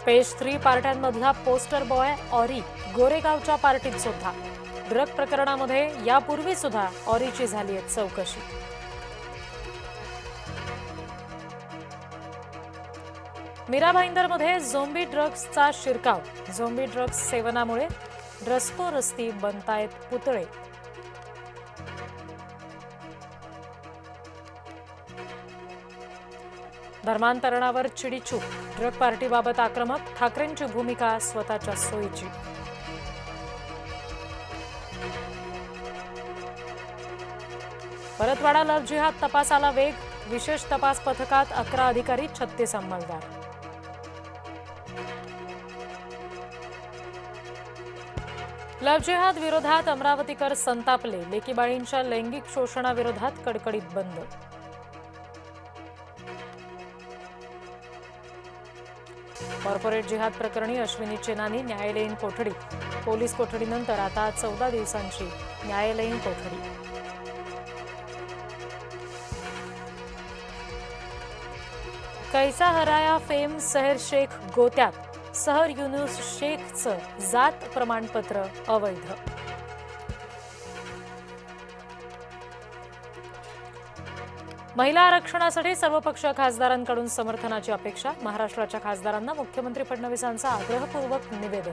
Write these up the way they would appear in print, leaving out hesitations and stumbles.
Page 3 पार्ट्यांमधला poster boy ऑरी गोरेगावच्या पार्टीत सुद्धा। Drug प्रकरणामध्ये यापूर्वी सुद्धा ऑरीची झाली आहे चौकशी। मीरा भाईंदरमध्ये झोंबी ड्रग्सचा शिरकाव। झोंबी ड्रग्स सेवनामुळे रस्ती बनतायत पुतळे। धर्मांतरणावर चिडीचूप। ड्रग पार्टीबाबत आक्रमक ठाकरेंची भूमिका स्वतःच्या सोयीची। परतवाडा लव्ह जिहाद तपासाला वेग। विशेष तपास पथकात 11 अधिकारी, 36 अंमलदार। लव्ह जिहाद विरोधात अमरावतीकर संतापले। लेकीबाळींच्या लैंगिक शोषणाविरोधात कडकडीत बंद। कॉर्पोरेट जिहाद प्रकरणी अश्विनी चेनानी न्यायालयीन कोठडीत। पोलीस कोठडीनंतर आता 14 दिवसांची न्यायालयीन कोठडी। कैसा हराया फेम सहर शेख गोत्यात। सहर युनुस शेखचं जात प्रमाणपत्र अवैध। महिला आरक्षणासाठी सर्वपक्षीय खासदारांकडून समर्थनाची अपेक्षा। महाराष्ट्राच्या खासदारांना मुख्यमंत्री फडणवीसांचं आग्रहपूर्वक निवेदन।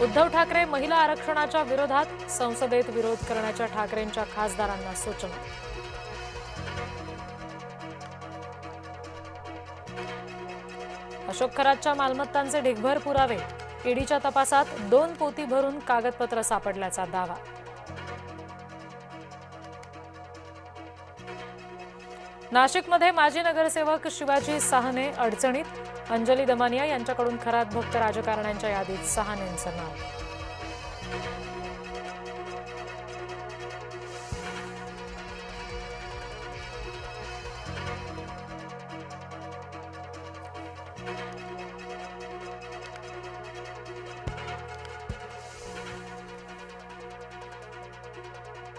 उद्धव ठाकरे महिला आरक्षणाच्या विरोधात। संसदेत विरोध करण्याच्या ठाकरेंच्या खासदारांना सूचना। अशोक खरातच्या मालमत्तांचे ढिगभर पुरावे। ईडीच्या तपासात 2 पोती भरून कागदपत्र सापडल्याचा दावा। नाशिकमध्ये माजी नगरसेवक शिवाजी साहने अडचणीत। अंजली दमानिया यांच्याकडून खरात भक्त राजकारण्यांच्या यादीत साहनेंचं नाव।